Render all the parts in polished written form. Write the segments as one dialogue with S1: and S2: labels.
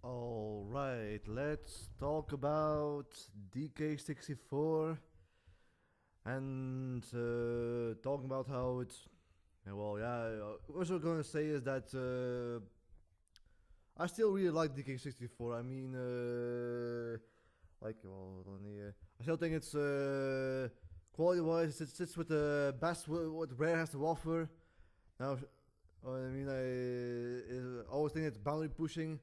S1: Alright, let's talk about DK64 and talking about how it's. What I'm gonna say is that I still really like DK64. I mean, I still think it's quality wise, it sits with the best what Rare has to offer. Now, I always think it's boundary pushing.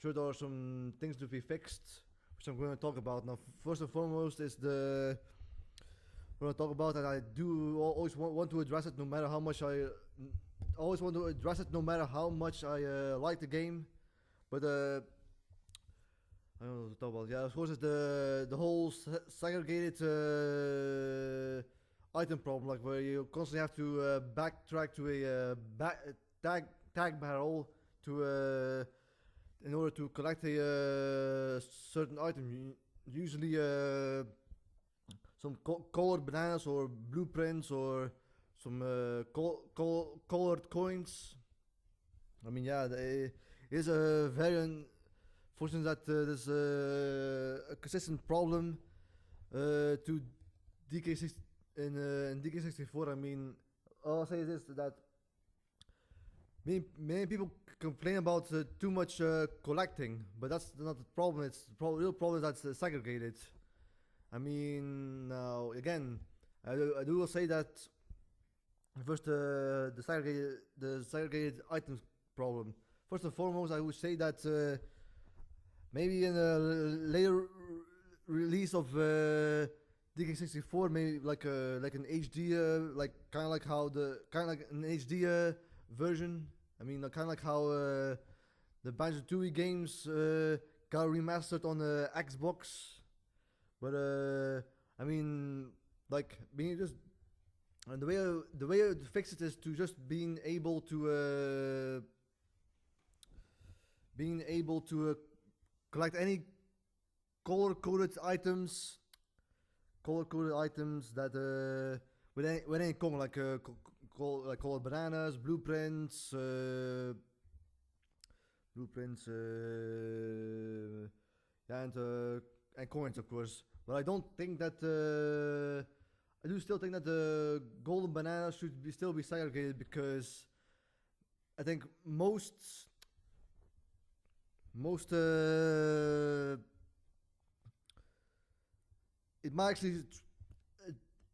S1: Sure, there are some things to be fixed, which I'm going to talk about now. First and foremost is the we're going to talk about that I do always want to address it, no matter how much I always want to address it, no matter how much I like the game. But I don't know what to talk about. Yeah, of course, it's the whole segregated item problem, like where you constantly have to backtrack to a tag barrel to in order to collect a certain item. Usually some colored bananas or blueprints or some colored coins. I mean, yeah, it is a very unfortunate that there's a consistent problem to DK6 in DK64. I mean, all I'll say is this, that many people complain about too much collecting, but that's not the problem. It's the real problem that's segregated. I mean, now again, I do say that first the segregated items problem. First and foremost, I would say that maybe in a later release of DK64, maybe like an HD, like kind of like an HD version. I mean, kind of like how the Banjo-Tooie games got remastered on the Xbox. But I mean, like being just and the way to fix it is to just being able to collect any color-coded items that with any color, like colored bananas, blueprints, and coins, of course. But I don't think that I do still think that the golden banana should still be segregated, because I think most it might actually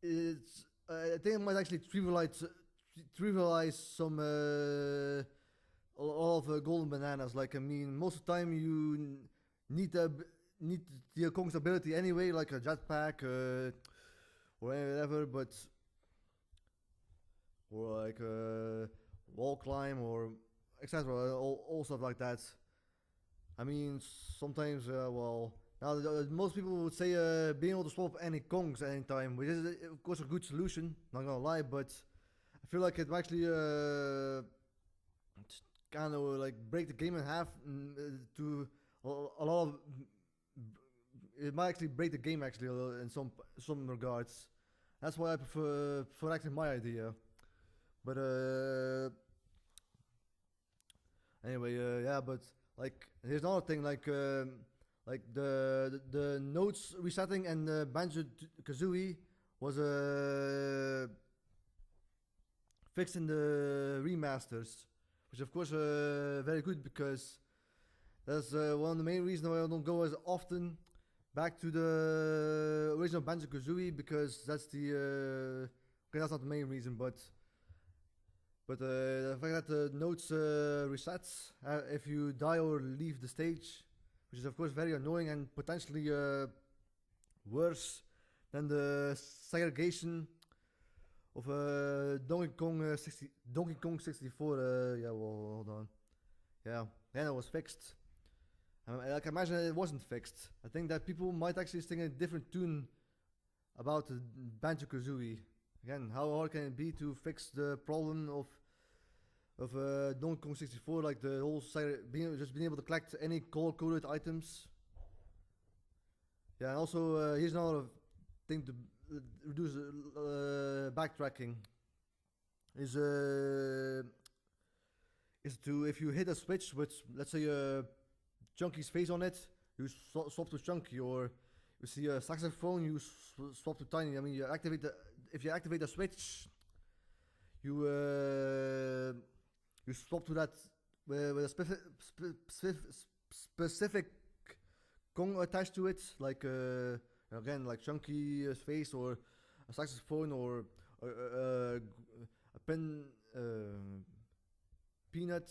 S1: I think it might actually trivialize some all of golden bananas. Like, I mean, most of the time you need the Kong's ability anyway, like a jetpack or whatever, or like wall climb or etc. All stuff like that. I mean, sometimes now most people would say being able to swap any Kongs at any time, which is of course a good solution. Not gonna lie, but I feel like it might actually kind of like break the game in half to a lot of. It might actually break the game actually in some regards. That's why I prefer actually my idea. But anyway, yeah. But like, here's another thing. Like the notes resetting and Banjo-Kazooie was fixed in the remasters, which of course very good, because that's one of the main reasons why I don't go as often back to the original Banjo-Kazooie, because that's the okay, that's not the main reason, but the fact that the notes resets if you die or leave the stage, which is of course very annoying and potentially worse than the segregation of Donkey Kong 64. Yeah, well, hold on. Yeah, then it was fixed. Like, imagine it wasn't fixed. I think that people might actually sing a different tune about Banjo-Kazooie. Again, how hard can it be to fix the problem of Donkey Kong 64, like the whole being able to collect any color-coded items? Yeah, and also here's another thing to reduce backtracking. Is to, if you hit a switch with, let's say, Chunky's face on it, you swap to Chunky, or you see a saxophone, you swap to Tiny. I mean, if you activate the switch, you swap to that with a specific Kong attached to it, like again, like Chunky's face, or a saxophone, or a peanut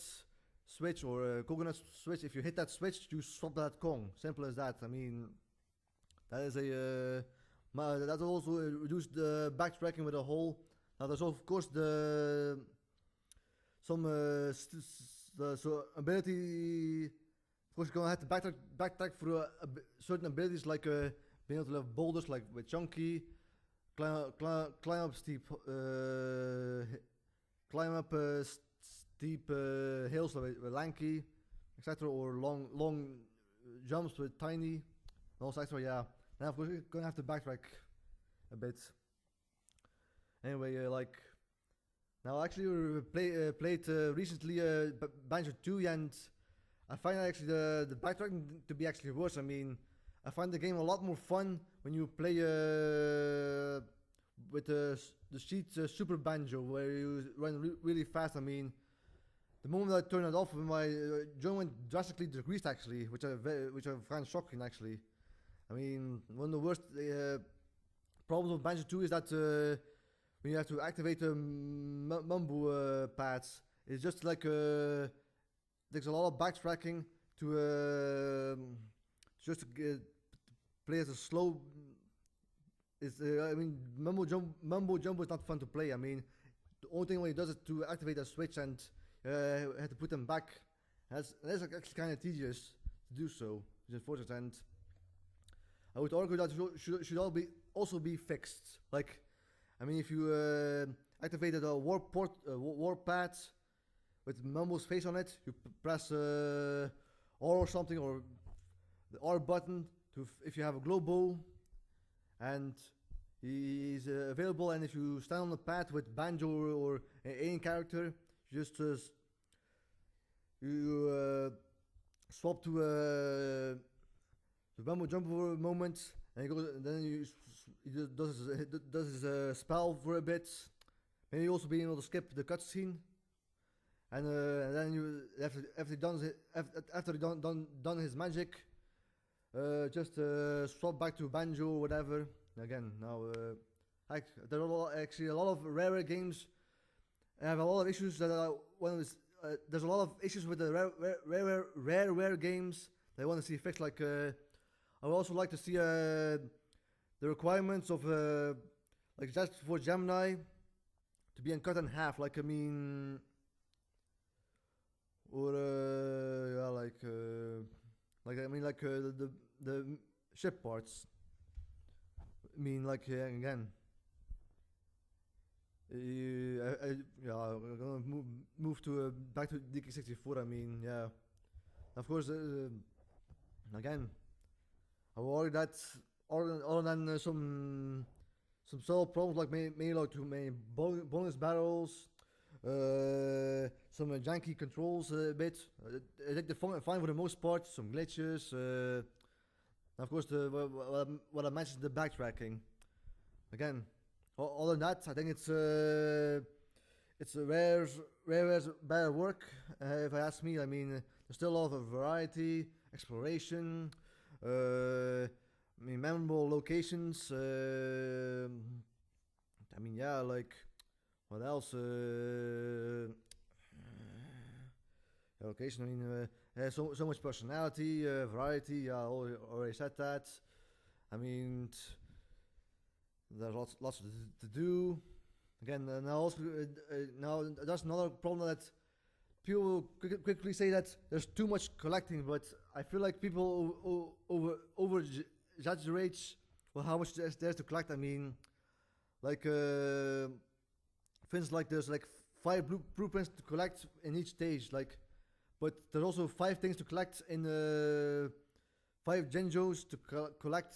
S1: switch, or a coconut switch. If you hit that switch, you swap that Kong. Simple as that. I mean, that is that will also reduce the backtracking with a hole. Now there's of course some ability. Of course, you're gonna have to backtrack through certain abilities, like being able to lift boulders, like with Chunky, climb up steep hills with Lanky, etc., or long jumps with Tiny, and also etc. Yeah, and of course you're gonna have to backtrack a bit. Anyway, like now, actually, we played recently Banjo 2, and I find actually the backtracking to be actually worse. I mean, I find the game a lot more fun when you play with the sheet Super Banjo, where you run really fast. I mean, the moment I turned it off, my joint went drastically decreased, actually, which I find shocking, actually. I mean, one of the worst problems with Banjo 2 is that when you have to activate the Mumbo pads, it's just like there's a lot of backtracking to just to play as a slow. I mean, Mumbo Jumbo is not fun to play. I mean, the only thing when he does is to activate a switch and have to put them back. That's actually kind of tedious to do so. It's unfortunate, and I would argue that should also be fixed. Like, I mean, if you activated a warp pad with Mumbo's face on it, you press R or something, or the R button if you have a glow and he's available. And if you stand on the pad with Banjo or an alien character, you just swap to the Mumbo Jumbo moment, and he does his spell for a bit. Maybe also being able to skip the cutscene, and then you after he done his magic, just swap back to Banjo or whatever. Again, now there are actually a lot of rare games. I have a lot of issues that there's a lot of issues with the rare games that I want to see fixed. Like I would also like to see the requirements of like just for Gemini to be cut in half. Like, I mean, or yeah, like the ship parts. I mean, like again. Yeah, we're gonna move to back to DK64. I mean, yeah. Of course, again, I worry that other than some subtle problems, like maybe like too many bonus barrels, some janky controls a bit. I think they're fine for the most part. Some glitches. Of course, what I mentioned, the backtracking. Again, other than that, I think it's rare better work. If I ask me, I mean, there's still a lot of variety, exploration. I mean, memorable locations. I mean, yeah, like what else? Location. I mean, so much personality, variety. Yeah, I already said that. I mean, there's lots to do. Again, now also now that's another problem that people will quickly say that there's too much collecting, but I feel like people over exaggerate how much there's to collect. I mean, like for instance, like there's like 5 blueprints to collect in each stage, like, but there's also 5 things to collect in 5 Genjos to collect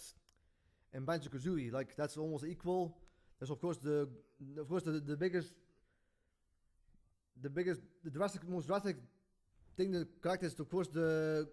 S1: in Banjo-Kazooie. Like, that's almost equal. There's of course the most drastic thing to collect is of course the